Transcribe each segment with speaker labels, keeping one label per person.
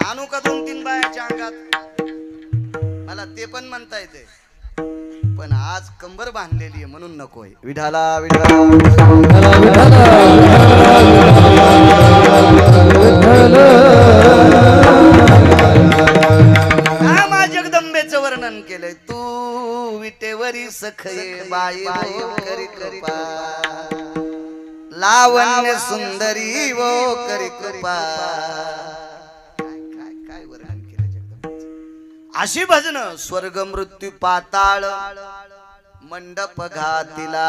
Speaker 1: आणू का 2-3 बायाच्या अंगात? मला ते पण म्हणता येते, पण आज कंबर बांधलेली आहे म्हणून नकोय. विठाला विठाला मा जगदंबेचं वर्णन केलंय. तू विटेवरी सखये बाई करी कृपा, लावण्य सुंदरी वो करी कृपा. काय काय वर्णन केलं जगदंबेचं. अशी भजन स्वर्ग मृत्यू पाताळ मंडप घातिला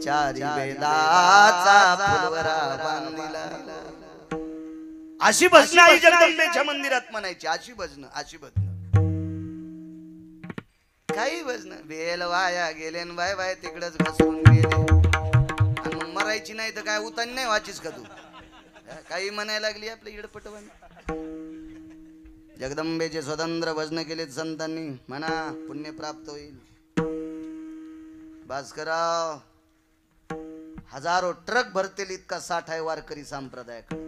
Speaker 1: चारी वेदाचा फुलवरा बांधिला. अशी भजन आई जगदंबेच्या मंदिरात म्हणायची. अशी भजन काही भजन बेल वाया गेले बाय बाय तिकडच घसरून गेले. आणि मग मरायची नाही तर काय उतानी नाही वाचीस का तू? काही म्हणायला लागली आपल्या इडपटवान. जगदंबेचे स्वतंत्र भजन केलेत संतांनी, म्हणा पुण्य प्राप्त होईल. भास्करराव हजारो ट्रक भरतील इतका साठ आहे वारकरी संप्रदायाकडे.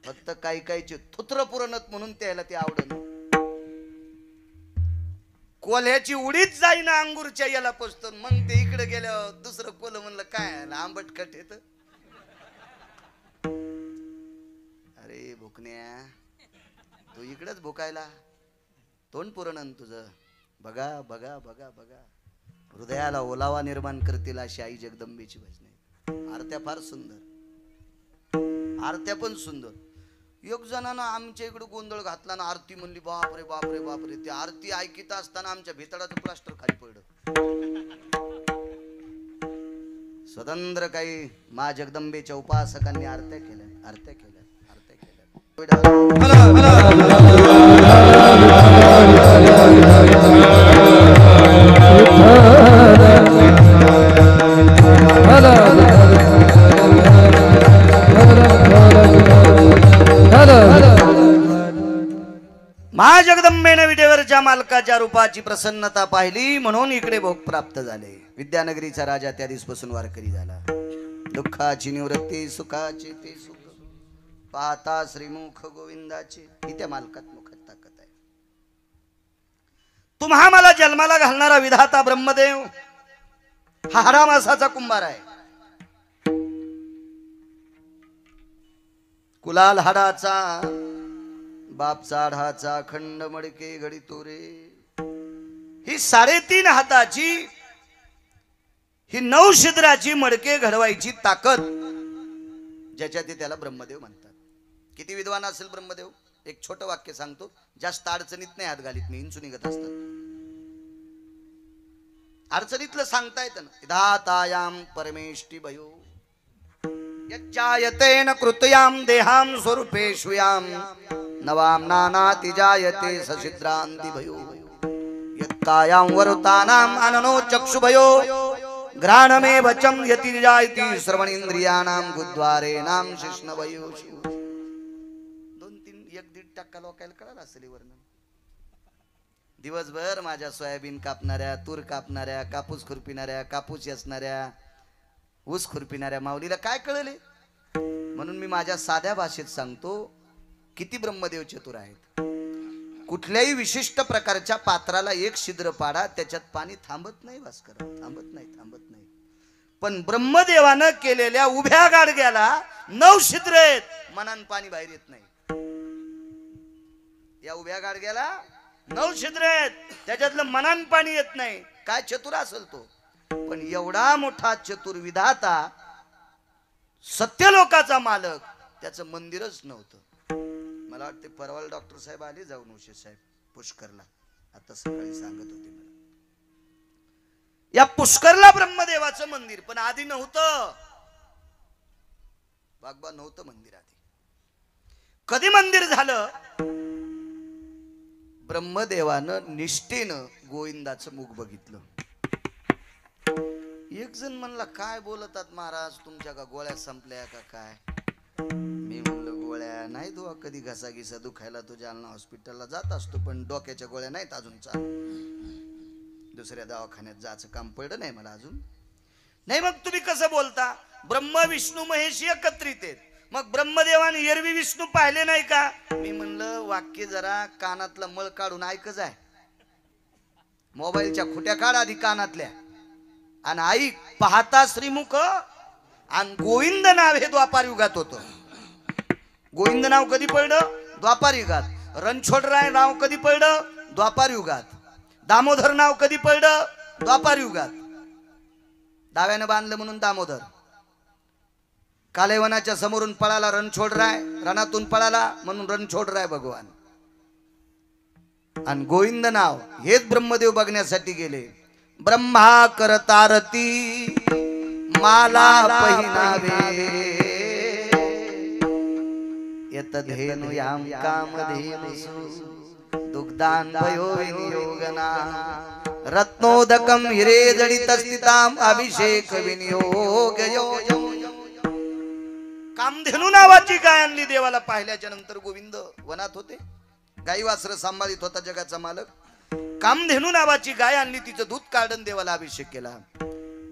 Speaker 1: फक्त काही काहीचे थुत्र पुरणत म्हणून त्याला ते आवडत. कोल्ह्याची उडीच जाईना अंगूरच्या याला पोचतो. मग ते इकडे गेल्यावर दुसरं कोल्ह म्हणलं काय आंबट कट येत. अरे भुकण्या, तू इकडेच भुकायला तोंड पुरण तुझं. बघा बघा बघा बघा, हृदयाला ओलावा निर्माण करतील अशी आई जगदंबेची भजने. आरत्या फार सुंदर, आरत्या पण सुंदर. एक जणांना आमच्या इकडे गोंधळ घातला ना, आरती म्हणली बापरे बापरे बापरे. ती आरती ऐकित असताना आमच्या भितडाचं प्लास्टर खाली पडलं. स्वतंत्र काही मा जगदंबेच्या उपासकांनी आरत्या केल्या, आरत्या केल्या, आरत्या केल्या. महाजगदंबेने विटेवरच्या मालकाच्या रूपाची प्रसन्नता पाहिली म्हणून इकडे भोग प्राप्त झाले. विद्यानगरीचा राजा त्या दिवसापासून वारकरी झाला. दुःखाची निवृत्ती, सुखाची ते सुख पाहता श्रीमुख गोविंदाची. ही त्या मालकात मुखात ताकद आहे. तुम्हा मला जन्माला घालणारा विधाता ब्रह्मदेव हा हाडामासाचा कुंभार आहे. कुलाल हाडाचा, बापचा आढाचा, खंड मडके घडी तोरे. ही 3.5 हाताची, ही 9 छिद्राची मडके घडवायची ताकद ज्याच्यात त्याला ब्रह्मदेव म्हणतात. किती विद्वान असेल ब्रह्मदेव. एक छोटं वाक्य सांगतो, जास्त अडचणीत नाही हात घालीत मी, इंचू निघत असतात. अडचणीतलं सांगता येतं ना. धातायाम परमेष्टि भयो यच्चायतेन कृतयाम देहाम स्वरूपेष्वयाम नवाम नानाति जायते सशिद्रांति भयो यत्कायां वरुतानाम अननो चक्षुभयो घ्राणमे वचम यति जायति श्रवणेंद्रियानाम गुद्वारे नाम शिष्ण भयो. 2-3-1-1.5% लोकांना कळालं असेल वर्णन. दिवसभर माझ्या सोयाबीन कापणाऱ्या, तूर कापणाऱ्या, कापूस खुरपिणाऱ्या, कापूस असणाऱ्या, ऊस खुरपिणाऱ्या माऊलीला काय कळले. म्हणून मी माझ्या साध्या भाषेत सांगतो, किती ब्रह्मदेव चतुर आहेत. कुठल्याही विशिष्ट प्रकारच्या पात्राला एक छिद्र पाडा, त्याच्यात पाणी थांबत नाही. भास्कर थांबत नाही, थांबत नाही. पण ब्रह्मदेवानं केलेल्या उभ्या गाडग्याला 9 छिद्र आहेत, मनान पाणी बाहेर येत नाही. या उभ्या गाडग्याला 9 छिद्र आहेत, त्याच्यातलं मनान पाणी येत नाही. काय चतुर असेल तो. पण एवढा मोठा चतुर विधाता, सत्यलोकाचा मालक, त्याचं मंदिरच नव्हतं. मला वाटते परवाल डॉक्टर साहेब आले जाऊन, उशे साहेब पुष्करला, आता सकाळी सांगत होते मला. या पुष्करला ब्रह्मदेवाचं मंदिर, पण आधी नव्हतं. बागबा नव्हतं मंदिर आधी. कधी मंदिर झालं? ब्रह्मदेवानं निष्ठेनं गोविंदाचं मुख बघितलं. एक जण म्हणला, काय बोलतात महाराज, तुमच्या का गोळ्या संपल्या का काय? मी म्हणलं, गोळ्या नाही दुआ, कधी घसाघिसा दुखायला तो जालना हॉस्पिटलला जात असतो, पण डोक्याच्या गोळ्या नाहीत अजून चालू. दुसऱ्या दवाखान्यात जायचं काम पडलं नाही मला अजून. नाही मग तुम्ही कसं बोलता? ब्रह्मा विष्णू महेश एकत्रित आहेत. मग ब्रह्मदेवाने एरवी विष्णू पाहिले नाही का? मी म्हणलं वाक्य जरा कानातलं मळ काढून ऐकच आहे, मोबाईलच्या खुट्या काढ आधी कानातल्या आणि ऐक. पाहता श्रीमुख आणि गोविंद नाव हे द्वापार युगात होतं. गोविंद नाव कधी पडलं? द्वापार युगात. रणछोडराय नाव कधी पडलं? द्वापार युगात. दामोदर नाव कधी पडलं? द्वापार युगात. डाव्यानं बांधलं म्हणून दामोदर. कालेवनाच्या समोरून पळाला रणछोडराय, रणातून पळाला म्हणून रणछोडराय भगवान. आणि गोविंद नाव हेच ब्रह्मदेव बघण्यासाठी गेले. ब्रह्मा करतारती माला पहिनावे, यत धेनु याम कामधेनुषु दुग्धान भयो विनियोगना, रत्नोदकम हिरे जडित स्थिताम अभिषेक विनियोग. कामधेनू नावाची गाय आणली देवाला. पाहिल्याच्या नंतर गोविंद वनात होते, गाई वासर सांभाळीत होता जगाचा मालक. कामधेनू नावाची गाय आणली, तिचं दूध काढून देवाला अभिषेक केला.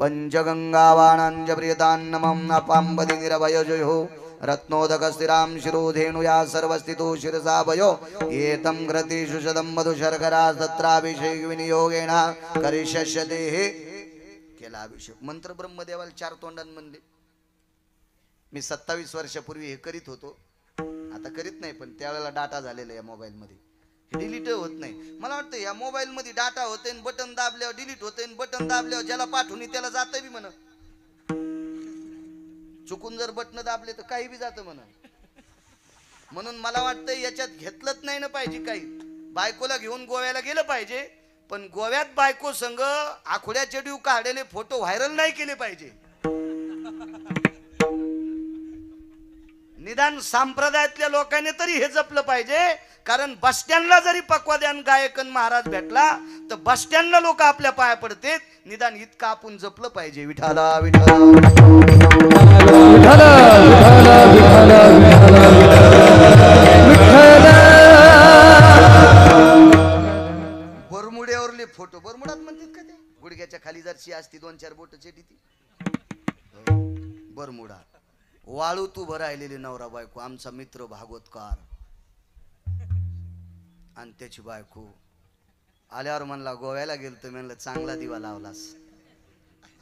Speaker 1: पंचगंगा वाणांज प्रियतान्नमं अपांबदि निरभय जयो, रत्नोदक स्थिराम शिरोधेनु या सर्वस्थितो शिरसा भयो, एतं ग्रतीषु शतं मधु शर्करा तत्राभिषेक विनियोगेन करिष्यते. केला अभिषेक. मंत्र ब्रह्मदेवाला 4 तोंडांनी म्हणले. मी 27 वर्षापूर्वी हे करीत होतो, आता करीत नाही, पण त्यावेळेला डाटा झालेला या मोबाईल मध्ये, डिलीट होत नाही. मला वाटतं या मोबाईल मध्ये डाटा होते, बटन दाबल्यावर डिलीट होते, बटन दाबल्यावर ज्याला पाठवून त्याला जातं बी म्हणा. चुकून जर बटन दाबले तर काही बी जातं म्हणा. म्हणून मला वाटतं याच्यात घेतलंच नाही ना पाहिजे. काही बायकोला घेऊन गोव्याला गेलं पाहिजे, पण गोव्यात बायको संग आखुड्याचे ड्यू काढलेले फोटो व्हायरल नाही केले पाहिजे. निदान संप्रदायातल्या लोकांनी तरी हे जपलं पाहिजे. कारण बस स्टँडला जरी पक्वाद्यान गायकन महाराज भेटला तर बस स्टँडला लोक आपल्या पाया पडते. निदान इतकं आपण जपलं पाहिजे. विठाला विठाला बरमुड्यावरले फोटो, बरमुडात म्हणतात का ते? गुडघ्याच्या खाली जरशी असती 2-4 बोट चेटी ती बरमुडा. वाळू तू भरायलेले नवरा बायको. आमचा मित्र भागवतकार आणि त्याची बायको आल्यावर म्हणला गोव्याला गेलतो. म्हणलं चांगला दिवा लावलास.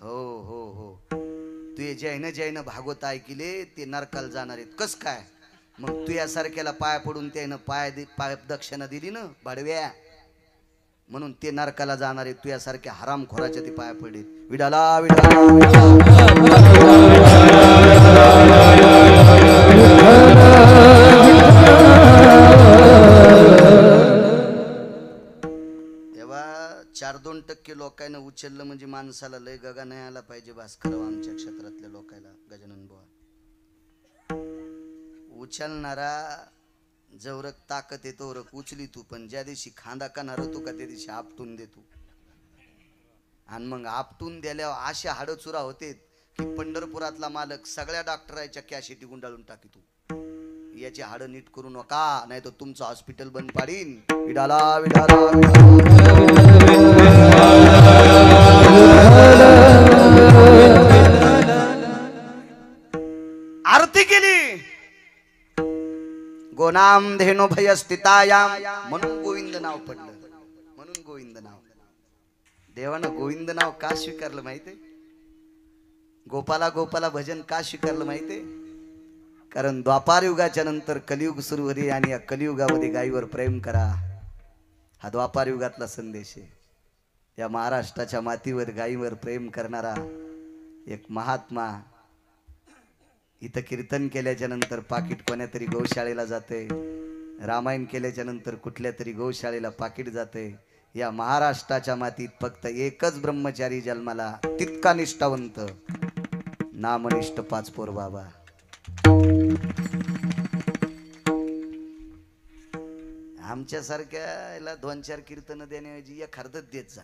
Speaker 1: हो हो हो, तू जैन भागवत ऐकिले ते नरकाला जाणार आहेत. कस काय? मग तू यासारख्याला पाया पडून त्यानं पाय दक्षिणा दिली ना भाडव्या, म्हणून ते नरकाला जाणार आहेत. तू यासारख्या हरामखोराच्या ते पाया पडले. विडाला तेव्हा 4-2% लोकांना उचललं म्हणजे माणसाला लय गगा नाही आला पाहिजे. भास्कर आमच्या क्षेत्रातल्या लोकांना गजानन बुवा उचलणारा जवरक ताकद येतो रक उचली तू, पण ज्या दिवशी खांदा कानार होतो का त्या दिवशी आपटून देतो. आणि मग आपटून दिल्यावर अशा हाडं चुरा होते की पंढरपुरातला मालक सगळ्या डॉक्टरांच्या कॅशिटी गुंडाळून टाकीतो. याची हाडं नीट करू नका, नाही तर तुमचं हॉस्पिटल बंद पाडीन. विडाला विडाला आरती केली. गोनाम धेनो भय स्थितायाम, म्हणून गोविंद नाव पडलं. म्हणून गोविंद नाव देवानं गोविंद नाव का स्वीकारलं माहितीये? गोपाला गोपाला भजन का स्वीकारलं माहितीये? कारण द्वापार युगाच्या नंतर कलियुग सुरू होईल आणि या कलियुगामध्ये गायीवर प्रेम करा. हा द्वापार युगातला संदेश आहे. या महाराष्ट्राच्या मातीवर गायीवर प्रेम करणारा एक महात्मा इथं कीर्तन केल्याच्या नंतर पाकिट कोण्या तरी गौशाळेला जाते. रामायण केल्याच्या नंतर कुठल्या तरी गौशाळेला पाकिट जाते. या महाराष्ट्राच्या मातीत फक्त एकच ब्रह्मचारी जन्माला, तितका निष्ठावंत, नामनिष्ठ पाचपोर बाबा. आमच्या सारख्याला 2-4 कीर्तन देण्याऐवजी एक अर्धच देत जा.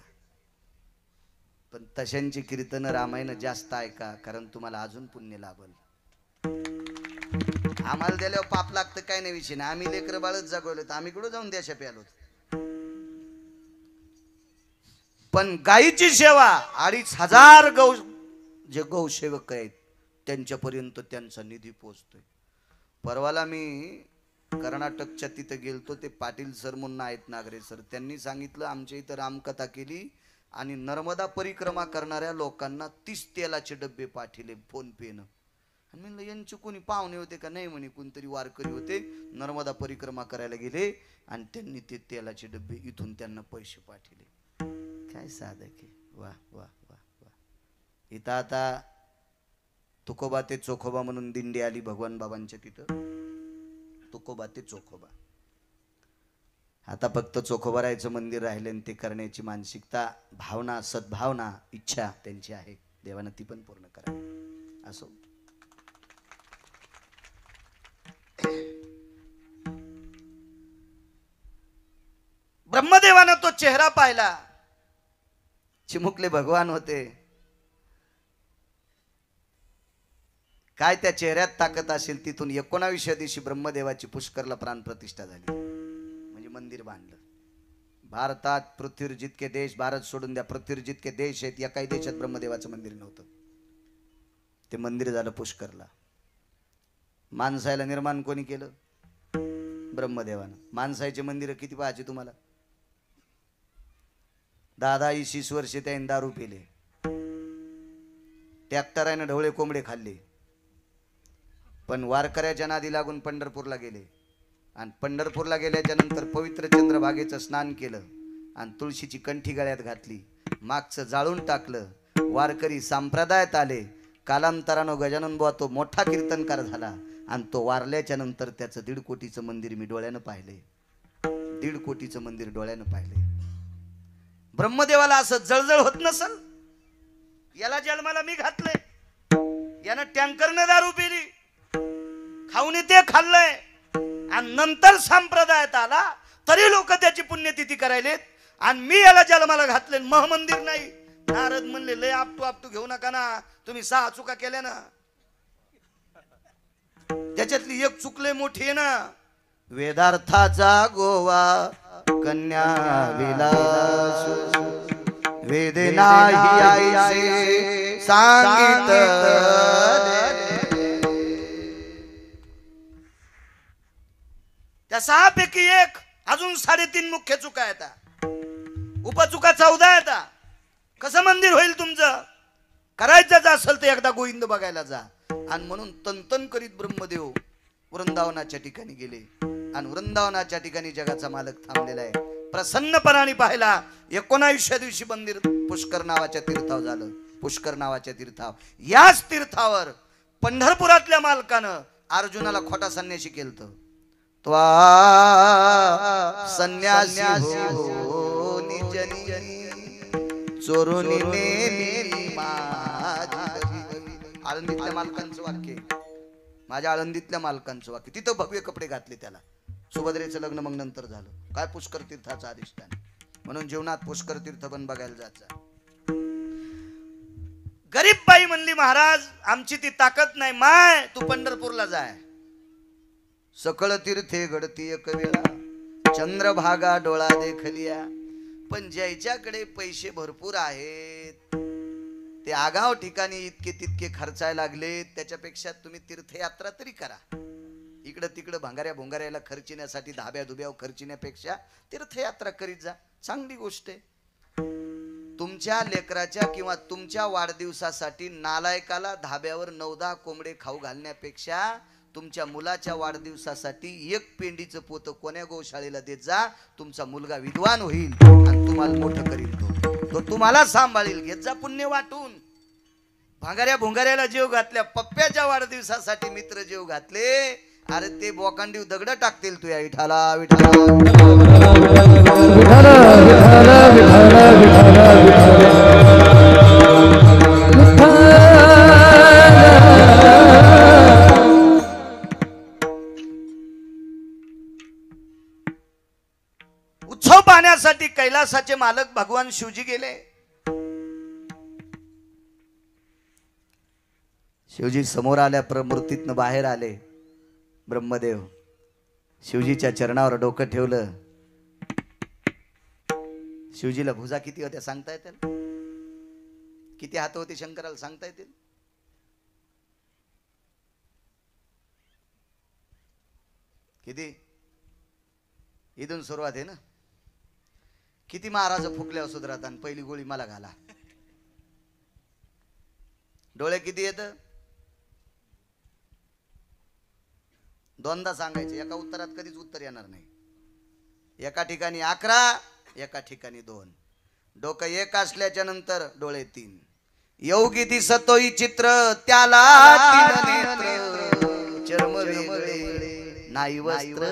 Speaker 1: पण तशांची कीर्तन रामायण जास्त ऐका, कारण तुम्हाला अजून पुण्य लाभल. आम्हाला दिल्यावर पाप लागतं काय नाही विषय नाही. आम्ही लेकर बाळच जगवले तर आम्ही कुठं जाऊन देशा प्यालो. पण गायीची सेवा 2500 जे गौसेवक आहेत त्यांच्यापर्यंत त्यांचा निधी पोहोचतोय. परवाला मी कर्नाटकच्या तिथं गेलतो. ते पाटील सर म्हणून आहेत नागरे सर, त्यांनी सांगितलं आमच्या इथं रामकथा केली आणि नर्मदा परिक्रमा करणाऱ्या लोकांना 30 तेलाचे डब्बे पाठिले फोन पेनं. आणि म्हणलं यांचे कोणी पाहुणे होते का? नाही म्हणे, कोणतरी वारकरी होते, नर्मदा परिक्रमा करायला गेले आणि त्यांनी ते तेलाचे डब्बे इथून त्यांना पैसे पाठिले. काय साधक आहे. वा वा वा वा. इथं आता तुकोबा ते चोखोबा म्हणून दिंडी आली भगवान बाबांच्या तिथं. तुकोबा ते चोखोबा. आता फक्त चोखोबारायचं मंदिर राहिले आणि ते करण्याची मानसिकता, भावना, सद्भावना, इच्छा त्यांची आहे. देवानं ती पण पूर्ण करावी. असो. ब्रह्मदेवानं तो चेहरा पाहिला. चिमुकले भगवान होते. काय त्या चेहऱ्यात ताकद असेल. तिथून 19व्या दिवशी ब्रह्मदेवाची पुष्करला प्राण प्रतिष्ठा झाली, म्हणजे मंदिर बांधलं. भारतात पृथ्वीवर जितके देश, भारत सोडून द्या, पृथ्वीवर जितके देश आहेत, या काही देशात ब्रह्मदेवाचं मंदिर नव्हतं. ते मंदिर झालं पुष्करला. माणसाला निर्माण कोणी केलं? ब्रह्मदेवानं. माणसाचे मंदिर किती पाहायचे तुम्हाला? 10-20 वर्षे त्याने दारू पिले, ट्रॅक्टराने ढवळे कोंबडे खाल्ले, पण वारकऱ्याच्या नादी लागून पंढरपूरला गेले. आणि पंढरपूरला गेल्याच्या नंतर पवित्र चंद्रभागेचं स्नान केलं आणि तुळशीची कंठी गळ्यात घातली, मागचं जाळून टाकलं. वारकरी संप्रदायात आले. कालांतरानं गजानन बुवा तो मोठा कीर्तनकार झाला आणि तो वारल्याच्या नंतर त्याचं 1.5 कोटीचं मंदिर मी डोळ्यानं पाहिले. 1.5 कोटीचं मंदिर डोळ्यानं पाहिले. ब्रह्मदेवाला असं जळजळ होत नसल, याला जन्माला मी घातले, यानं टँकरने दारू पिली, खाऊन ते खाल्लंय आणि नंतर संप्रदायात आला तरी लोक त्याची पुण्यतिथी करायलेत आणि मी याला जन्माला घातले, महमंदिर नाही. नारद म्हणले लय आपटू घेऊ नका ना, तुम्ही 6 चुका केल्या ना, त्याच्यातली एक चुकले मोठी आहे ना. वेदार्थाचा गोवा कन्या विलास वेद नाही आईसे सांगितले. त्या 6 पैकी एक, अजून 3.5 मुख्य चुका येतात, उपचुका 14 येतात. कसं मंदिर होईल तुमचं? करायचं असेल तर एकदा गोविंद बघायला जा. आणि म्हणून तनतन करीत ब्रह्मदेव वृंदावनाच्या ठिकाणी गेले आणि वृंदावनाच्या ठिकाणी जगाचा मालक थांबलेला आहे. प्रसन्नपणाने पाहिला. 19व्या दिवशी मंदिर पुष्कर नावाच्या तीर्थावर झालं. पुष्कर नावाच्या तीर्थावर, याच तीर्थावर पंढरपुरातल्या मालकानं अर्जुनाला खोटा संन्यासी केलतं. त्वा संन्यासी हो निजनी चोरुनी नेली माझी. आळंदीतल्या मालकांचं वाक्य, माझ्या आळंदीतल्या मालकांचं वाक्य. तिथं भगवे कपडे घातले त्याला. सुभद्रेचं लग्न मग नंतर झालं. काय पुष्कर तीर्थाचं अधिष्ठान. म्हणून जीवनात पुष्कर तीर्थ पण बघायला जायचं. गरीब बाई म्हणली महाराज आमची ती ताकद नाही, माय तू पंढरपूरला जाय. सकळ तीर्थे घडती एक वेळा, चंद्रभागा डोळा देखलिया. पण ज्याच्याकडे पैसे भरपूर आहेत ते आगाव ठिकाणी इतके तितके खर्चायला लागले, त्याच्यापेक्षा तुम्ही तीर्थयात्रा तरी करा. इकडं तिकडं भांगाऱ्या भोंगाऱ्याला खर्चिण्यासाठी, धाब्या धुब्यावर खर्चिण्यापेक्षा तीर्थयात्रा करीत जा. चांगली गोष्ट आहे. तुमच्या लेकराच्या किंवा तुमच्या वाढदिवसासाठी नालायकाला धाब्यावर 9-10 कोंबडे खाऊ घालण्यापेक्षा तुमच्या मुलाच्या वाढदिवसासाठी 1 पेंडीचं पोतं कोण्या गोशाळेला देत जा. तुमचा मुलगा विद्वान होईल आणि तुम्हाला मोठं करील. तो तुम्हाला सांभाळील. घेत जा पुण्य वाटून. भांगाऱ्या भोंगाऱ्याला जीव घातल्या, पप्प्याच्या वाढदिवसासाठी मित्र जीव घातले. अरे ते बोकांडीव दगड टाकतील तुया. विठाला विठाला उत्सव पाहण्यासाठी कैलासाचे मालक भगवान शिवजी गेले. शिवजी समोर आल्या, प्रमूर्तीतनं बाहेर आले. ब्रह्मदेव शिवजीच्या चरणावर डोकं ठेवलं. शिवजीला भुजा किती होत्या सांगता येतील? किती हात होते शंकराला सांगता येतील? किती? इथून सुरुवात आहे ना. किती महाराज फुकल्या सुधरात आणि पहिली गोळी मला घाला. डोळे किती येत? दोनदा सांगायचे. एका उत्तरात कधीच उत्तर येणार नाही. एका ठिकाणी 11, एका ठिकाणी 2. डोकं एक असल्याच्या नंतर डोळे 3. योगी दिसतोय चित्र त्याला 3 नेत्र. चर्म वेगळे नाही वस्त्र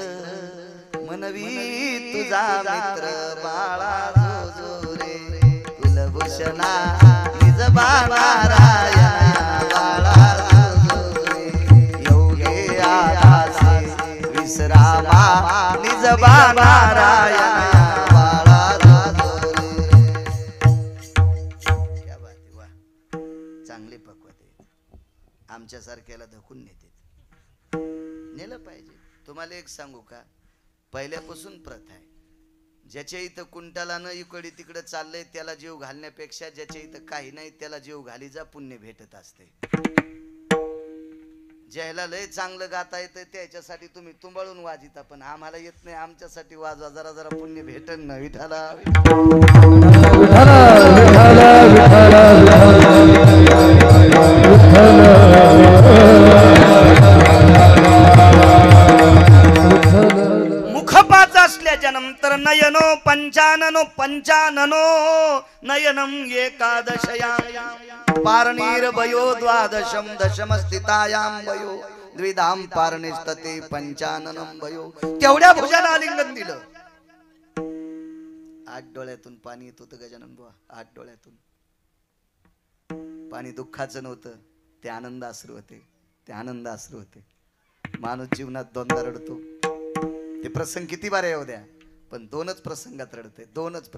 Speaker 1: मनवी तुझा मित्र बाळा जो रे कुलभूषणा निजबा नारायणा बाळा जो रे योगे आदासे विश्रामा निजबा नारायणा बाळा जो रे. क्या बात आहे. वा, चांगले पक्वत आहे. आमच्यासारख्याला धकून नेते. नेलं पाहिजे. तुम्हाला एक सांगू का, पहिल्यापासून प्रथा आहे, ज्याच्या इथं कुंटालानं इकडे तिकडे चाललंय त्याला जीव घालण्यापेक्षा ज्याच्या इथं काही नाही त्याला जीव घाली जा, पुण्य भेटत असते. ज्याला लय चांगलं गाता येतं त्याच्यासाठी तुम्ही तुंबाळून वाजिता, पण आम्हाला येत नाही, आमच्यासाठी वाजवा, जरा जरा पुण्य भेटन ना. विठाला मुखपाच असल्याच्या नंतर नयनो पंचाननो पंचाननो नयनम एकादशया पारणीर भयो द्वादशम दशम स्थितायाम भयो द्विधाम पारणिस्तते पंचाननम भयो. तेवढ्या भुजाला आलिंगन दिलं. 8 डोळ्यातून पाणी येत होतं गजानन बुवा. 8 डोळ्यातून पाणी दुःखाचं नव्हतं, ते आनंदाश्रू होते. ते आनंदाश्रू होते. माणूस जीवनात 2दा रडतो. ते प्रसंग किती बारे येऊ द्या, पण 2च प्रसंगात रडते. 2च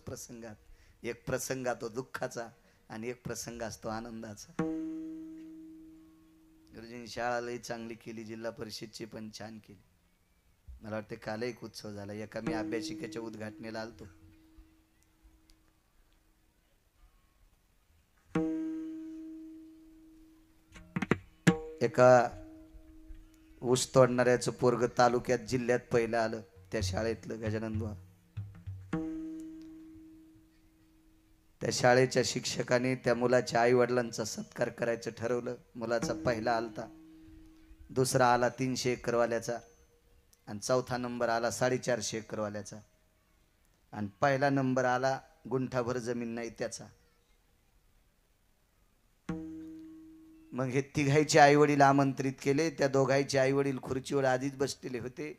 Speaker 1: प्रसंगात. एक प्रसंग तो दुःखाचा आणि एक प्रसंग असतो आनंदाचा. गुरुजींनी शाळा लई चांगली केली, जिल्हा परिषदची पण छान केली. मला वाटते काल एक उत्सव झाला. एका मी अभ्यासिकेच्या उद्घाटनेला आलतो. एका ऊस तोडणाऱ्याचं पोरग तालुक्यात जिल्ह्यात पहिलं आलं. त्या शाळेतलं गजानन बुवा. त्या शाळेच्या शिक्षकाने त्या मुलाच्या आई वडिलांचा सत्कार करायचं ठरवलं. मुलाचा पहिला आलता, दुसरा आला 300 एकरवाल्याचा आणि चौथा नंबर आला 450 एकरवाल्याचा आणि पहिला नंबर आला गुंठाभर जमीन नाही त्याचा. मग हे तिघाईचे आई वडील आमंत्रित केले. त्या दोघांचे आई वडील खुर्चीवर आधीच बसलेले होते.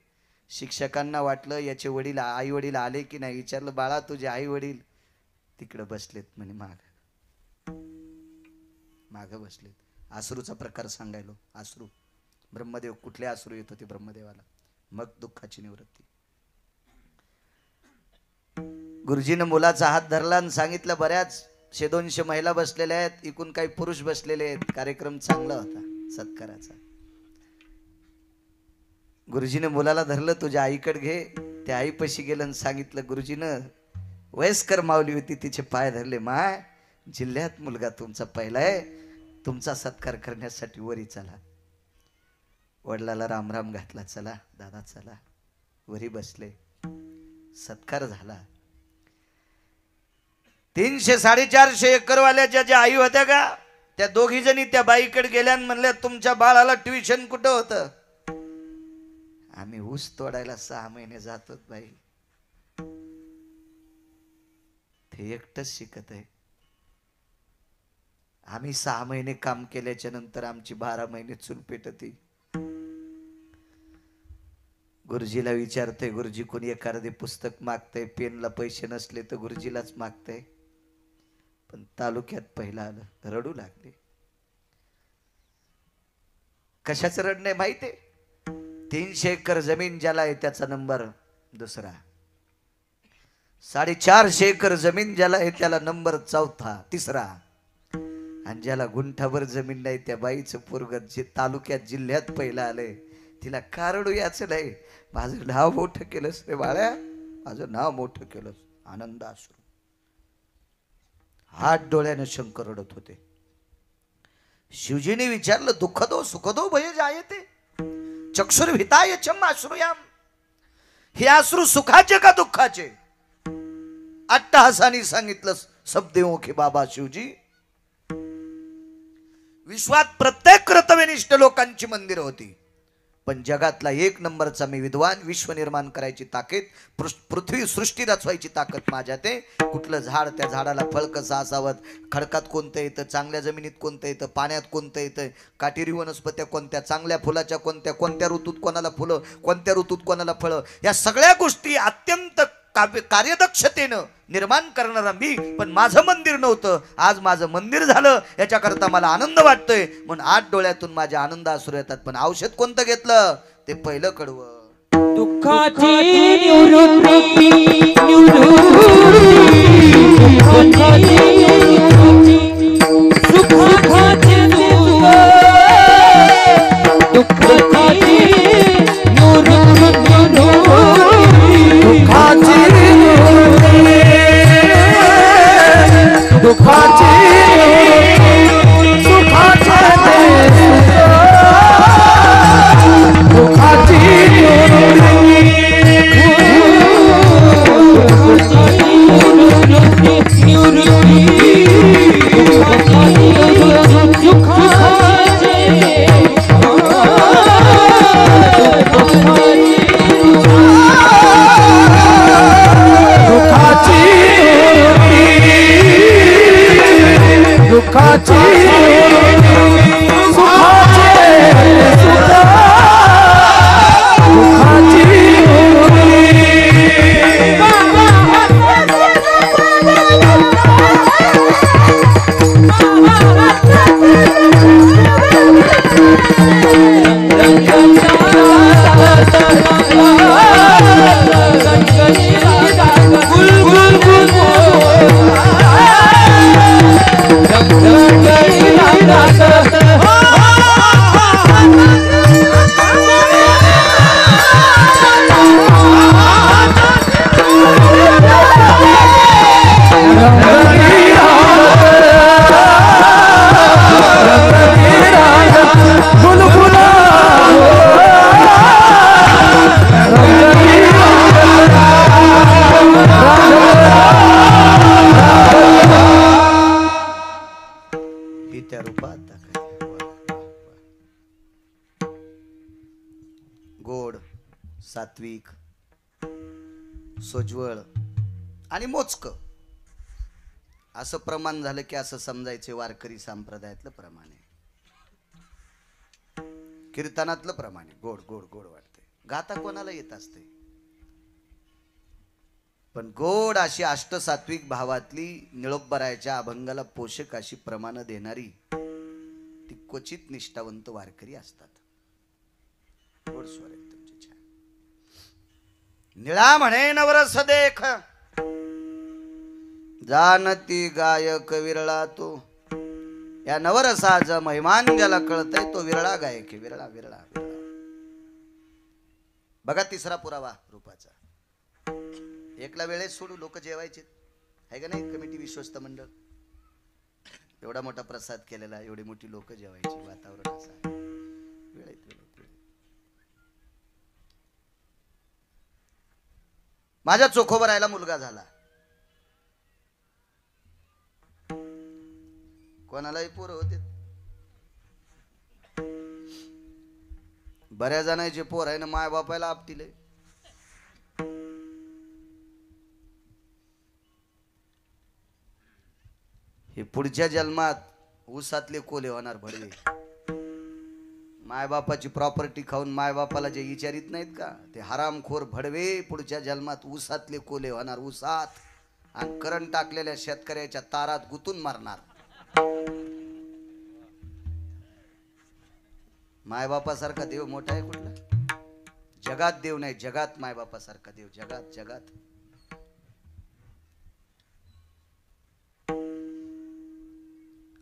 Speaker 1: शिक्षकांना वाटलं याचे वडील आई वडील आले की नाही. विचारलं, बाळा तुझे आई वडील तिकडे बसलेत म्हणे. माग बसलेत. आश्रूचा प्रकार सांगायलो. आश्रू ब्रह्मदेव, कुठले आश्रू येत होते ब्रह्मदेवाला. मग दुःखाची निवृत्ती. गुरुजीनं मुलाचा हात धरला आणि सांगितलं, बऱ्याच 100-200 महिला बसलेल्या आहेत, एकूण काही पुरुष बसलेले आहेत. कार्यक्रम चांगला होता सत्काराचा. गुरुजीने मुलाला धरलं, तुझ्या आईकडे घे. त्या आईपाशी गेलं आणि सांगितलं, गुरुजीनं वयस्कर माऊली होती, तिचे पाय धरले. माय, जिल्ह्यात मुलगा तुमचा पहिला आहे, तुमचा सत्कार करण्यासाठी वरी चला. वडिलाला रामराम घातला. चला दादा चला. वरी बसले. सत्कार झाला. 300-450 एकरवाल्याच्या ज्या आई होत्या का, त्या दोघी जणी त्या बाईकडे गेल्या आणि म्हणल्या, तुमच्या बाळाला ट्युशन कुठं होतं? आम्ही ऊस तोडायला 6 महिने जातो बाई. ते एकटंच शिकत आहे. आम्ही 6 महिने काम केल्याच्या नंतर आमची 12 महिने चूल पेटती. गुरुजीला विचारते, गुरुजी कोणी एखादे पुस्तक मागतंय, पेनला पैसे नसले तर गुरुजीलाच मागतंय. पण तालुक्यात पहिला आलं. रडू लागले. कशाचं रडणे माहितीये? 300 एकर जमीन ज्याला आहे त्याचा नंबर दुसरा. 450 एकर जमीन ज्याला आहे त्याला नंबर चौथा तिसरा. आणि ज्याला गुंठाभर जमीन नाही त्या बाईचं पोरग जे तालुक्यात जिल्ह्यात पहिला आलंय, तिला का रडू याचं नाही. माझं नाव मोठं केलंस रे बाळ्या, माझं नाव मोठं केलंस. आनंद अश्रू. हात डोळ्यानं शंकर रडत होते. शिवजीने विचारलं, दुःख दो सुख दो भय जायते. चक्षुर्भिताय चम अश्रुयाम, हे अश्रू सुखाचे का दुःखाचे? अट्टहासाने सांगितलं सबदेवोखे बाबा शिवजी. विश्वात प्रत्येक कर्तव्यनिष्ठ लोकांची मंदिरं होती, पण जगातला एक नंबरचा मी विद्वान, विश्व निर्माण करायची ताकद, पृथ्वी सृष्टी रचवायची ताकद माझ्यात आहे. कुठलं झाड, त्या झाडाला फळ कसं असावं, खडकात कोणतं येतं, चांगल्या जमिनीत कोणतं येतं, पाण्यात कोणतं येतं, काटेरी वनस्पत्या कोणत्या, चांगल्या फुलाच्या कोणत्या, कोणत्या ऋतूत कोणाला फुलं, कोणत्या ऋतूत कोणाला फळं, या सगळ्या गोष्टी अत्यंत कार्यदक्षतेनं निर्माण करणारा मी. पण माझं मंदिर नव्हतं, आज माझं मंदिर झालं, याच्याकरता मला आनंद वाटतोय. म्हणून 8 डोळ्यातून माझ्या आनंद अश्रू येतात. पण औषध कोणतं घेतलं? ते पहिलं कडवं.
Speaker 2: दुःखाची निवृत्ती, सुखाची
Speaker 1: सात्विक, सोज्वळ आणि मोजकं असं प्रमाण झालं की असं समजायचे वारकरी संप्रदायातलं प्रमाण आहे, कीर्तनातलं प्रमाण आहे. गोड गोड गोड वाटते, गाता कोणाला येत असते, पण गोड अशी अष्टसात्विक भावातली निळोबरायाच्या अभंगाला पोषक अशी प्रमाण देणारी ती क्वचित निष्ठावंत वारकरी असतात. गोड स्वर आहे तुमचे छान. निळा म्हणे नवरस देख, जानती गायक विरळा तो. या नवरसाचा महिमान ज्याला कळतय तो विरळा गायक आहे. विरळा विरळा विरळा. बघा तिसरा पुरावा रूपाचा. एकला वेळेत सोडू लोक जेवायचे आहे का नाही. कमिटी विश्वस्त मंडळ एवढा मोठा प्रसाद केलेला, एवढी मोठी लोक जेवायची, वातावरण असं आहे. वेळेत वेळेत वेळेत. माझ्या चोखोबरायला मुलगा झाला, कोणालाही पोरं होते. बऱ्याच जणांचे पोर आहे ना माय बापायला आपटीले. हे पुढच्या जन्मात ऊसातले कोले होणार भडवे. मायबापाची प्रॉपर्टी खाऊन मायबापाला जे विचारित नाहीत का ते हरामखोर भडवे पुढच्या जन्मात ऊसातले कोले होणार. ऊसात आणि करंट टाकलेल्या शेतकऱ्याच्या तारात गुतून मारणार. मायबापासारखा देव मोठा आहे कुठला? जगात देव नाही, जगात मायबापासारखा देव जगात जगात.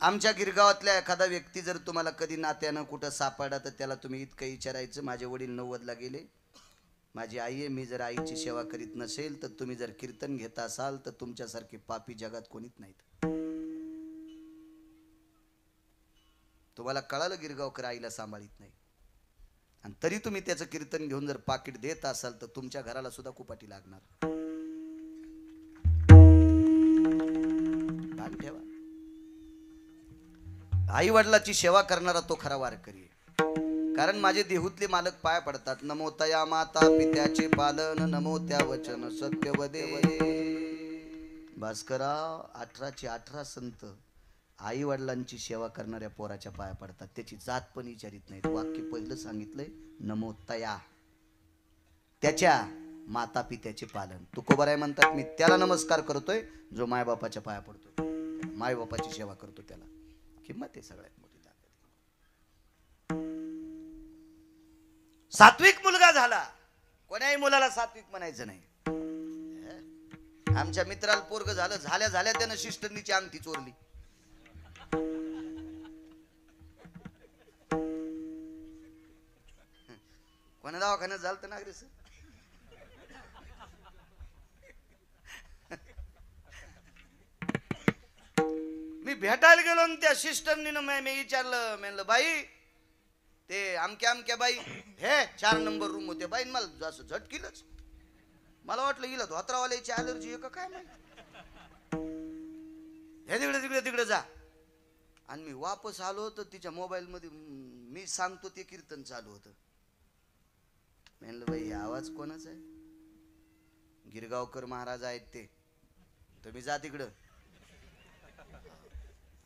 Speaker 1: आमच्या गिरगावातल्या एखादा व्यक्ती जर तुम्हाला कधी नात्यानं कुठं सापडला तर त्याला तुम्ही इतकं विचारायचं, माझे वडील 90ला गेले, माझी आई आहे, मी जर आईची सेवा करीत नसेल तर तुम्ही जर कीर्तन घेत असाल तर तुमच्यासारखे पापी जगात कोणीच नाहीत. तुम्हाला कळालं गिरगावकर आईला सांभाळीत नाही आणि तरी तुम्ही त्याचं कीर्तन घेऊन जर पाकिट देत असाल तर तुमच्या घराला सुद्धा कुपाटी लागणार. भान ठेवा. आई वडिलाची सेवा करणारा तो खरा वारकरी आहे. कारण माझे देहूतले मालक पाय पडतात. नमो तया माता पित्याचे पालन, नमो त्या वचन सत्यवदे. भास्करा 18चे 18 संत आई वडिलांची सेवा करणाऱ्या पोराच्या पाया पडतात. त्याची जात पण विचारित नाहीत. वाक्य पहिलं सांगितलंय नमो तया, त्याच्या माता पित्याचे पालन. तुकोबाराय म्हणतात मी त्याला नमस्कार करतोय जो मायबापाच्या पाया पडतोय, मायबापाची सेवा करतो. त्याला किंमत आहे सगळ्यात मोठी ताकद. सात्विक मुलगा झाला. कोण्याही मुलाला सात्विक म्हणायचं नाही. आमच्या मित्राला पोरग झालं, झाल्या झाल्या त्यानं शिष्टनीची अंगठी चोरली. कोणा दवाखान्यात झालं तर नागरी सर. मी भेटायला गेलो आणि त्या सिस्टरनीनं मी विचारलं, म्हणलं बाई ते अमक्या अमक्या बाई हे 4 नंबर रूम होते. बाई मला असं झटकीलच. मला वाटलं हिला धोत्रावाल्याची ॲलर्जी आहे का काय माहिती. हे तिकडे तिकडे तिकडे जा. आणि मी वापस आलो तर तिच्या मोबाईल मध्ये मी सांगतो ते कीर्तन चालू होतं. म्हणलं बाई आवाज कोणाचा आहे. गिरगावकर महाराज आहेत ते. तुम्ही जा तिकडं.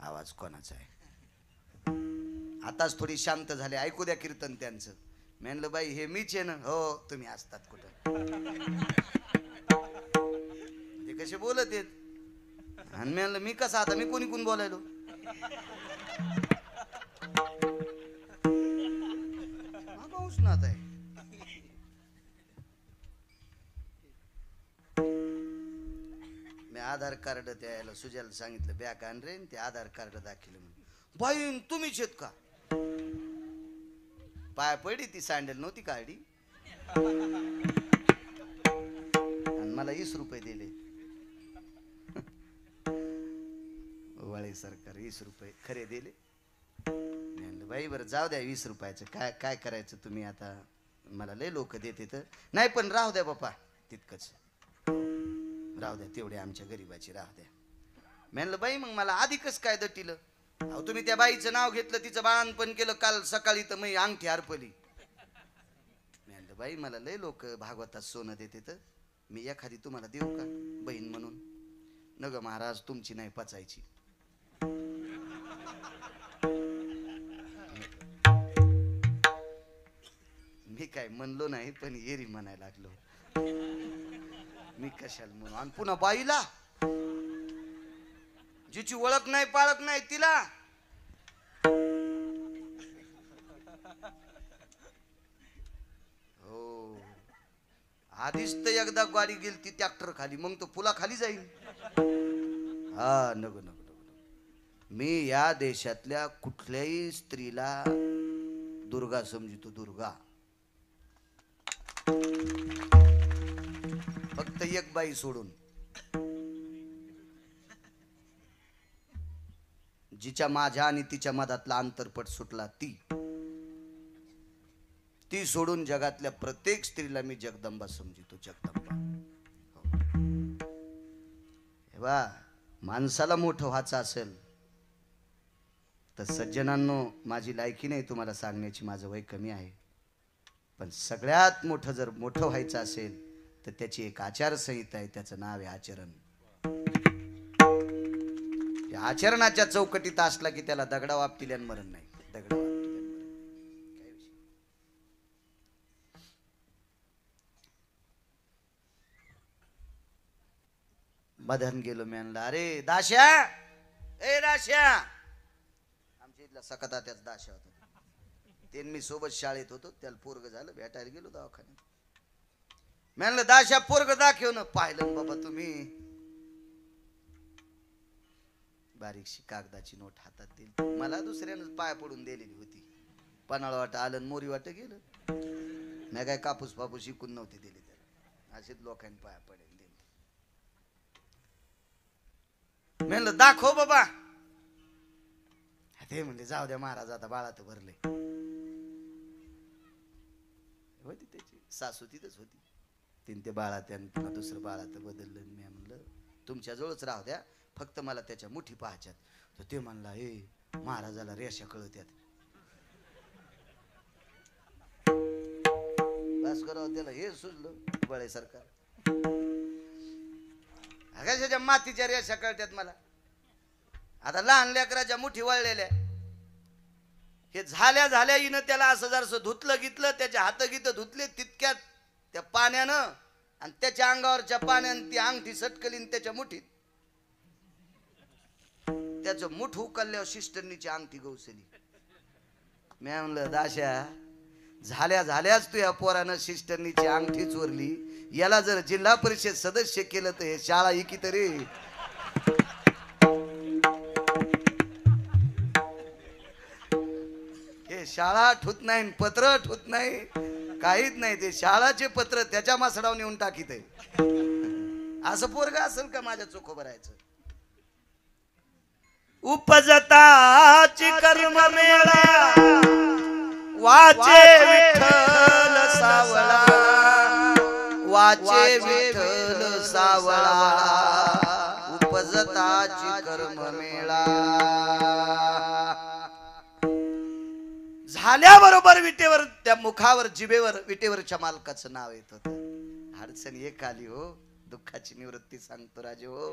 Speaker 1: आवाज कोणाचा आहे. आताच थोडी शांत झाले. ऐकू द्या कीर्तन त्यांचं. म्हणलं बाई हे मीच आहे ना. हो तुम्ही असतात कुठं. ते कसे बोलत आहेत. आणि म्हणलं मी कसं आता मी कोणी कोण बोलायलो. उष्णात आहे. मी आधार कार्ड त्याला सुजाला सांगितलं बॅग आण रे. ते आधार कार्ड दाखिलं म्हणून. बाई तुम्हीच आहेत का. पाय पडी ती सँडल नव्हती काढी आणि मला 20 रुपये दिले. वाळे सरकार 20 रुपये खरे दिले. म्हणलं बाई बरं जाऊ द्या 20 रुपयाचं काय काय करायचं तुम्ही आता. मला लय लोक देते तर नाही पण राहू द्या बापा तितकंच राहू द्या. तेवढे आमच्या गरीबाची राहू द्या. म्हणलं बाई मग मला आधी कसं काय दटिलं. अहो तुम्ही त्या बाईचं नाव घेतलं, तिचं बाळणपण केलं. काल सकाळी तर मी अंगठी हरपली. म्हणलं बाई मला लय लोक भागवतात सोनं देते तर मी एखादी तुम्हाला देऊ का बहीण म्हणून. नग महाराज तुमची नाही पचायची. मी काय म्हणलो नाही पण एरी म्हणायला लागलो. मी कशाला म्हणून. आणि पुन्हा बाईला जिची ओळख नाही पाळख नाही तिला. हो आधीच तर एकदा गाडी गेली ती ट्रॅक्टर खाली. मग तो पुला खाली जाईल. हा नको नको नको. मी या देशातल्या कुठल्याही स्त्रीला दुर्गा समजितो. दुर्गा फक्त एक बाई सोडून. जिच्या माझ्या आणि तिच्या मधातला अंतरपट सुटला ती सोडून जगातल्या प्रत्येक स्त्रीला मी जगदंबा समजितो. जगदंबा. हे बा माणसाला मोठं व्हायचं असेल तर सज्जनांनो माझी लायकी नाही तुम्हाला सांगण्याची. माझं वय कमी आहे. पण सगळ्यात मोठं जर मोठं व्हायचं असेल तर त्याची एक आचारसंहिता आहे. त्याचं नाव आहे आचरण. आचरणाच्या चौकटीत असला की त्याला दगडा वापतिल्यान मरण नाही. दगडा वापतिल्यान मरण काय विषय. बधन गेलो म्हणला अरे दाश्या ए दाश्या. आमच्या इथला सकता त्याच दाश्या होता. ते मी सोबत शाळेत होतो. त्याला पोरग झालं. भेटायला गेलो दवाखान्यात. म्हणलं दाश्या पोरग दाखव ना. पाहिलं बाबा तुम्ही. बारीकशी कागदाची नोट हातात दिली. मला दुसऱ्यानं पाय पडून दिलेली होती. पन्हाळ वाट आलं मोरी वाट गेलं. नाही काय कापूस पापूस शिकून नव्हती दिली त्याला. असेच लोकांनी पाया पडेल दिली. म्हणलं दाखव बाबा. ते म्हणले जाऊ द्या महाराज आता बाळा तर भरले. होती त्याची सासू तिथंच होती. ते बाळा त्यानं पुन्हा दुसरं बाळा तर बदललं. मी म्हणलं तुमच्याजवळच राहू द्या, फक्त मला त्याच्या मुठी पाहायच्यात. तर ते म्हणला ए महाराजाला रेषा कळत्यात. बस करावं त्याला हे सुचलं बळे सरकार. आकाशाच्या मातीच्या रेषा कळत्यात मला. आता लहान लेकराच्या मुठी वळलेल्या हे झाल्या हिनं त्याला असं जरसं धुतलं घेतलं, त्याचे हात गीत धुतले तितक्यात त्या पाण्यानं आणि त्याच्या अंगावरच्या पाण्यानं ती अंगठी सटकलीन त्याच्या मुठीत. त्याचं मुठ उकलल्यावर सिस्टरनीची अंगठी गवसली. मी म्हणलं दाशा झाल्याच तू या पोरानं सिस्टरनीची अंगठी चोरली. याला जर जिल्हा परिषद सदस्य केलं तर हे शाळा इकी तरी. हे शाळा ठुत नाही, पत्र ठुत नाही, काहीच नाही. ते शाळाचे पत्र त्याच्या मासडावर नेऊन टाकीत आहे. असं पोरग असेल का माझ्या चोखोबर राहायचं. उपजताची कर्म मेळा वाचे विठ्ठल सावळा, वाचे विठ्ठल सावळा, उपजताची कर्म मेळा. झाल्याबरोबर विटेवर त्या मुखावर जिभेवर विटेवरच्या मालकाचं नाव येत होत. अडचण एक आली हो, दुःखाची निवृत्ती सांगतो राजे हो.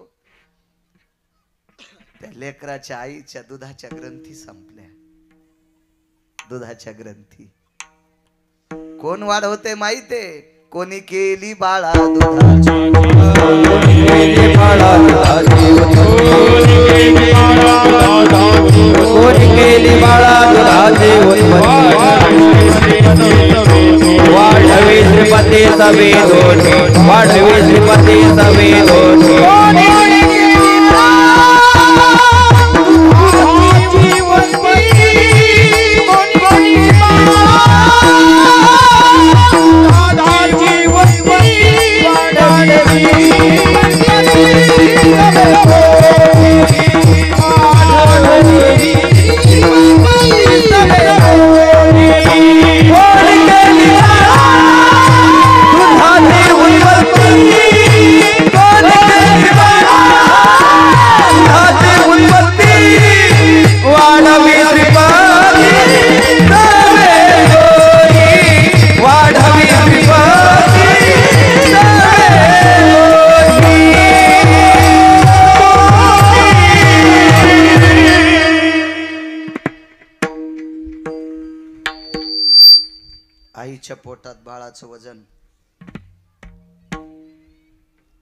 Speaker 1: त्या लेकराच्या आईच्या दुधाच्या ग्रंथी संपल्या. दुधाच्या ग्रंथी कोण वाढवते माहितीये? कोणी केली बाळा दुधाची, कोणी केली बाळा दुधाची, कोणी केली बाळा दुधाची वाढवी श्रीपती सवे दोन, वाढवी श्रीपती सवे दोन. आईच्या पोटात बाळाचं वजन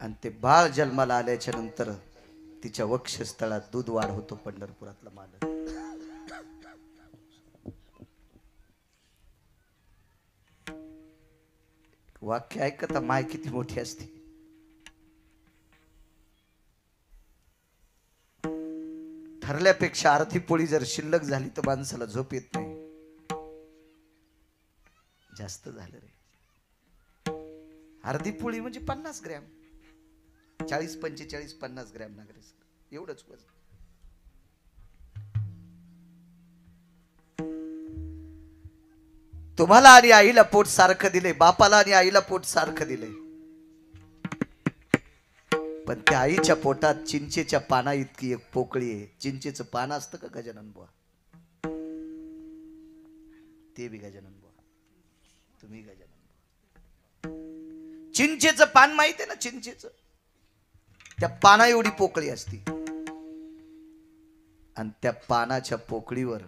Speaker 1: आणि ते बाळ जन्माला आल्याच्या नंतर तिच्या वक्षस्थळात दूध वाढ होतो. पंढरपुरातला मालक वाक्य ऐकता माय किती मोठी असते. ठरल्यापेक्षा अर्धी पोळी जर शिल्लक झाली तर माणसाला झोप येत नाही. जास्त झालं रे. अर्धी पोळी म्हणजे 50 ग्रॅम, 40, 45, 50 ग्रॅम नागरे एवढंच वजन. तुम्हाला आणि आईला पोट सारखं दिले, बापाला आणि आईला पोट सारखं दिले, पण त्या आईच्या पोटात चिंचेच्या पाना इतकी एक पोकळी आहे. चिंचेचं पान असतं का गजानन बुवा? ते बी गजानन बुवा, तुम्ही गजानन बुवा. चिंचेचं पान माहिती आहे ना? चिंचेचं त्या पाना एवढी पोकळी असती आणि त्या पानाच्या पोकळीवर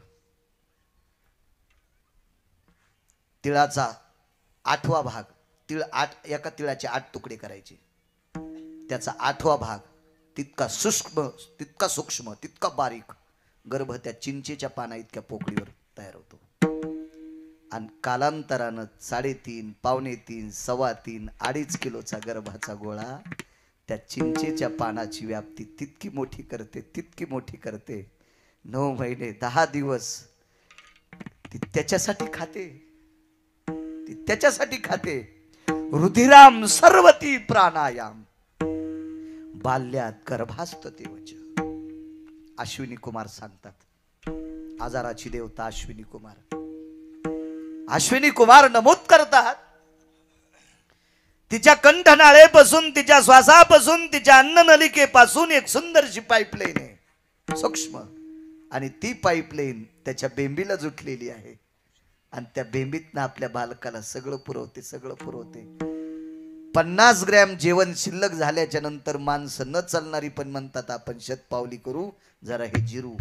Speaker 1: तिळाचा 8वा भाग, तिळ 8, एका तिळाचे 8 तुकडे करायचे. त्याचा 8वा भाग तितका सूक्ष्म तितका बारीक गर्भ त्या चिंचेच्या पाना इतक्या पोकळीवर तयार होतो. आणि कालांतरानं 3.5, 3.25, 3.25, 2.5 किलोचा गर्भाचा गोळा त्या चिंचेच्या पानाची व्याप्ती तितकी मोठी करते, तितकी मोठी करते. 9 महिने 10 दिवस ती त्याच्यासाठी खाते, ती त्याच्यासाठी खाते. रुधिराम सर्वती प्राणायाम बाल्यात गर्भास्त देवच. अश्विनी कुमार सांगतात, आजाराची देवता अश्विनी कुमार. अश्विनी कुमार नमूद करतात तिच्या कंठनाळेपासून, तिच्या श्वासापासून, तिच्या अन्ननलिकेपासून एक सुंदरशी पाईपलाईन आहे सूक्ष्म, आणि ती पाईपलाईन त्याच्या बेंबीला जुटलेली आहे. आणि त्या बेंबीतनं आपल्या बालकाला सगळं पुरवते, सगळं पुरवते. 50 ग्रॅम जेवण शिल्लक झाल्याच्या नंतर माणसं न चालणारी पण म्हणतात आपण शतपावली करू, जरा हे जिरू,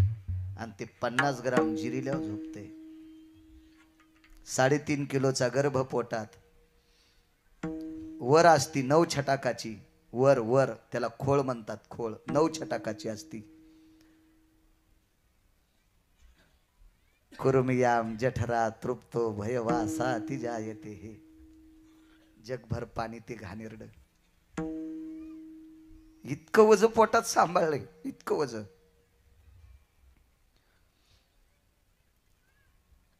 Speaker 1: आणि ते 50 ग्राम जिरील्यावर झोपते. 3.5 किलोचा गर्भ पोटात, वर असती 9 छटाकाची, वर वर त्याला खोळ म्हणतात, खोळ 9 छटाकाची असती. कुरुमियाम जठरा तृप्तो भयवासा ती जायते हे, जगभर पाणी ते घाणेरड. इतकं वज पोटात सांभाळलंय, इतकं वज.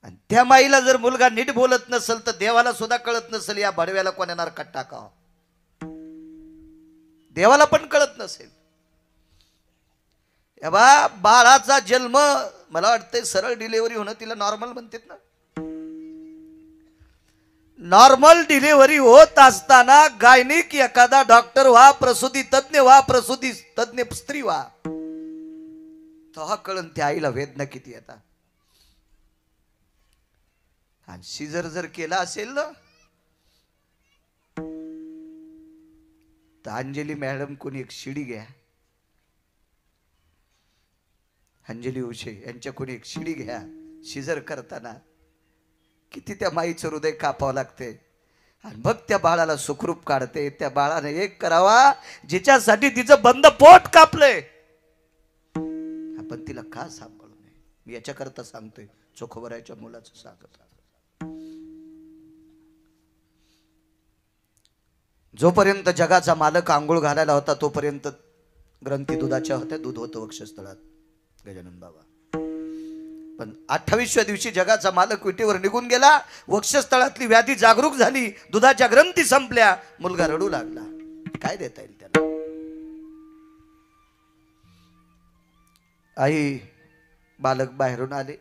Speaker 1: आणि त्या माईला जर मुलगा नीट बोलत नसेल तर देवाला सुद्धा कळत नसेल या भडव्याला कोण्या नरकात टाकावं. देवाला पण कळत नसेल. या बा बाळाचा जन्म, मला वाटतंय सरळ डिलिव्हरी होणं तिला नॉर्मल म्हणतात ना. नॉर्मल डिलिव्हरी होत असताना गायनिक एखादा डॉक्टर व्हा, प्रसूती तज्ञ व्हा, प्रसूती तज्ञ स्त्री व्हा, तेव्हा कळन त्या आईला वेदना किती येतात. आणि सिजर जर केला असेल ना तर अंजली मॅडम कोणी एक शिडी घ्या, अंजली उशे यांच्या कोणी एक शिडी घ्या. सिजर करताना किती त्या माईचं हृदय कापावं लागते, आणि मग त्या बाळाला सुखरूप काढते. त्या बाळाने एक करावा जिच्यासाठी तिचं बंद पोट कापलंय, आपण तिला का सांभाळू नये. मी याच्याकरता सांगतोय, चोखोबराच्या मुलाचं सांगत. जोपर्यंत जगाचा मालक आंघोळ घालायला होता तोपर्यंत ग्रंथी दुधाच्या होत्या, दूध होतं वक्षस्थळात गजानन बाबा. पण 28व्या दिवशी जगाचा मालक विटेवर निघून गेला, वक्षस्थळातली व्याधी जागरूक झाली, दुधाच्या ग्रंथी संपल्या, मुलगा रडू लागला. काय देता येईल त्याला. आई बालक बाहेरून आले,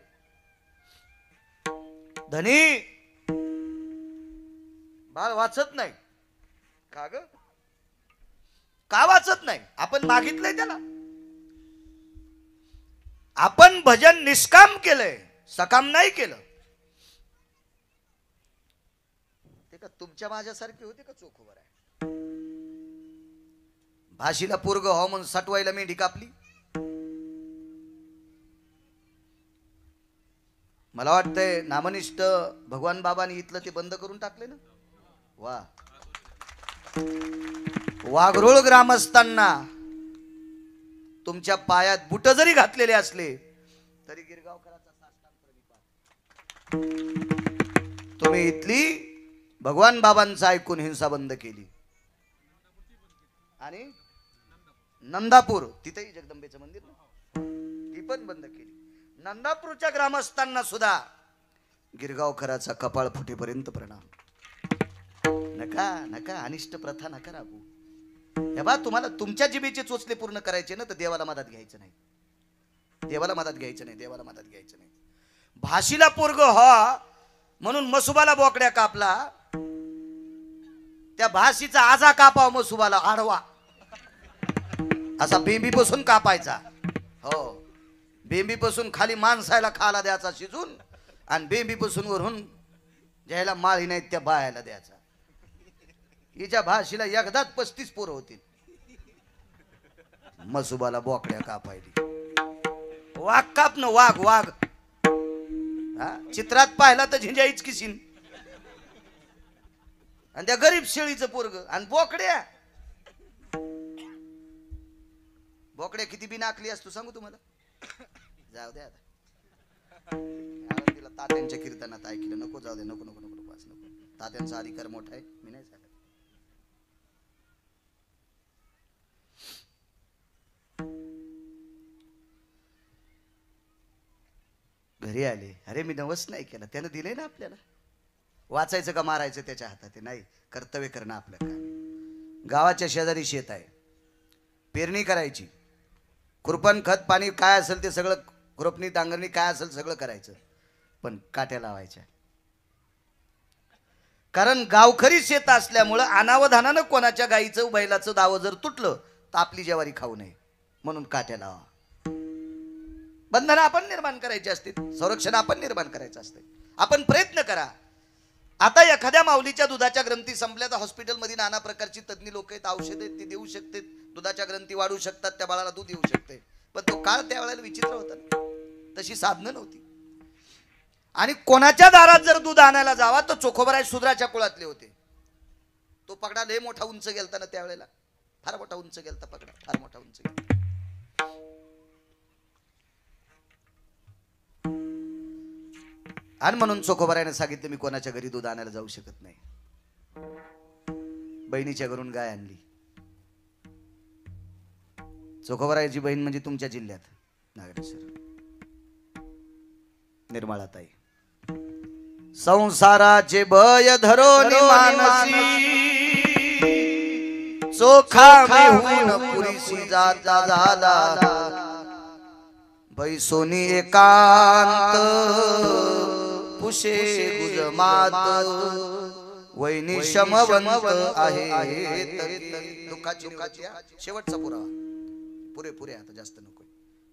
Speaker 1: धनी बाळ वाचत नाही. का ग, का वाचत नाही. आपण मागितलंय त्याला, आपण भजन निष्काम केलंय, सकाम नाही केलं. ते का तुमच्या माझ्यासारखे होते का चोखोबर आहे. भाशीला पोरग हो म्हणून सटवायला मेंढी कापली. मला वाटतंय नामनिष्ठ भगवान बाबांनी इथलं ते बंद करून टाकले ना. वा, वाघरोळ ग्रामस्थांना तुमच्या पायात बुट जरी घातलेले असले तरी गिरगावकरांचा साष्टांग प्रणिपात. तुम्ही इथली भगवान बाबांचं ऐकून हिंसा बंद केली. आणि नंदापूर तिथेही जगदंबेचं मंदिर ना, ती पण बंद केली. नंदापूरच्या ग्रामस्थांना सुद्धा गिरगावकराचा कपाळ फुटेपर्यंत प्रणाम. नका नका, अनिष्ट प्रथा नका राबू. हे बा, तुम्हाला तुमच्या जिभेचे चोचले पूर्ण करायचे ना तर देवाला मदत घ्यायचं नाही, देवाला मदत घ्यायचं नाही, देवाला मदत घ्यायचं नाही. भाशीला पोरग हा म्हणून मसुबाला बोकड्या कापला, त्या भाशीचा आजा कापाव मसुबाला आडवा, असा बेंबीपासून कापायचा. हो, बेंबीपासून खाली माणसाला खाला द्यायचा शिजून, आणि बेंबीपासून वरून ज्याला माळी नाहीत त्या बायाला द्यायचा. हिच्या भाषेला एकदाच 35 पोरं होतील. मसुबाला बोकड्या कापायली. वाघ काप न, वाघ वाघ चित्रात पाहिला तर झिंजाईच किसीन, आणि त्या गरीब शेळीचं पोरग आणि बोकड्या. बोकड्या किती बी नाकली असतो सांगू तुम्हाला. जाऊ द्या आता, तिला तात्यांच्या कीर्तनात ऐकलं. नको, जाऊ दे, नको नको नको नको, नको. तात्यांचा अधिकार मोठा आहे, मी नाही सांगत. घरी आले, अरे मी नवस नाही केलं, त्यानं दिलंय ना आपल्याला. वाचायचं का मारायचं त्याच्या हातात नाही, कर्तव्य करणं आपलं काम. गावाच्या शेजारी शेत आहे, पेरणी करायची, खुरपण खत पाणी काय असेल ते सगळं, खुरपणी नांगरणी काय असेल सगळं करायचं, पण काट्या लावायच्या. कारण गावखरी शेत असल्यामुळं अनावधानानं कोणाच्या गाईचं बैलाचं दावं जर तुटलं तर आपली ज्वारी खाऊ नये म्हणून काट्या लावा. बंधनं आपण निर्माण करायची असते, संरक्षण आपण निर्माण करायचं असते. आपण प्रयत्न करा. आता एखाद्या माऊलीच्या दुधाच्या ग्रंथी संपल्या तर हॉस्पिटलमध्ये नाना प्रकारची तज्ञ लोक आहेत, औषध आहेत, ती देऊ शकतात. दुधाच्या ग्रंथी वाढू शकतात, त्या बाळाला दूध येऊ शकते. पण तो काळ त्यावेळेला विचित्र होता, तशी साधनं नव्हती. आणि कोणाच्या दारात जर दूध आणायला जावा तर चोखोबराय शूद्राच्या कुळातले होते. तो पगडा लय मोठा उंच गेलता ना त्यावेळेला, फार मोठा उंच गेलता पगडा, फार मोठा उंच गेलता. आणि म्हणून चोखोबरायने सांगितलं मी कोणाच्या घरी दूध आणायला जाऊ शकत नाही. बहिणीच्या घरून गाय आणली. चोखोबरायची बहीण म्हणजे तुमच्या जिल्ह्यात नागरेश्वर निर्मळाताई. संसाराचे भय धरून मानसी चोखा मेहून पुरीशी जाता झाला. बैसोनी एकांत पुशे गुजमात वैनी शमवंत आहे. दुःखाची शेवटचा पुरावा. पुरे आता जास्त नको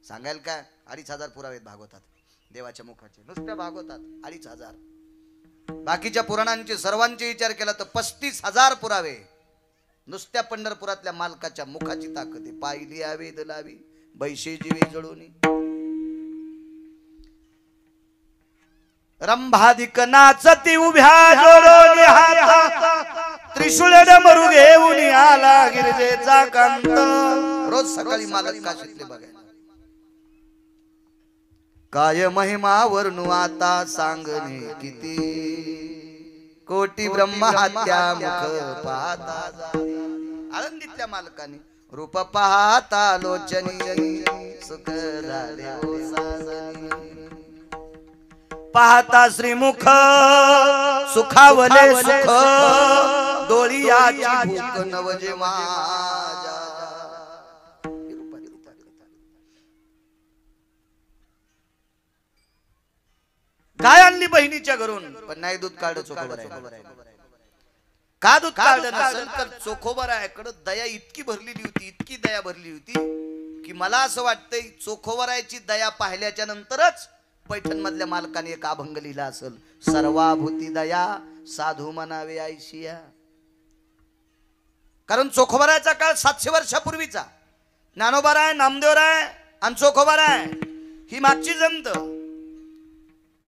Speaker 1: सांगायला काय. 2500 पुरावे भागवतात देवाच्या मुखाचे, नुसत्या भागवतात 2500. बाकीच्या पुराणांचे सर्वांचे विचार केला तर 35,000 पुरावे नुसत्या पंढरपुरातल्या मालकाच्या मुखाची ताकद आहे. पाहिली आवेद लावी बैशे जीवे जळूनी. रंभाधिक नाचती उभ्या जोडोनी हात त्रिशूळ डमरू घेऊन आला गिरजेचा कांत. रोज सकाळी मालक काशीतले बघायला. काय महिमा वर्णू आता सांगणे किती कोटी ब्रह्महत्या मुख पाहता. आळंदीतल्या मालकाने रूप पाहता लोचनी सुख झाले पाहता श्रीमुख सुखावले सुख डोळियाची भूक नवजे माझ्या. काय आणली बहिणीच्या घरून पण नाही दूध काढलं चोखोबराय. का दूध काढलं नसेल तर चोखोबरायकडे दया इतकी भरलेली होती, इतकी दया भरली होती की मला असं वाटतंय चोखोबरायची दया पाहिल्याच्या नंतरच पैठण मधल्या मालकाने एक अभंग लिहिला असेल. सर्वाभूती दया साधू म्हणावे आयशिया. कारण चोखोबरायचा काळ 700 वर्षापूर्वीचा. ज्ञानोबाराय, नामदेवराय आणि चोखोबराय ही मागची जंत.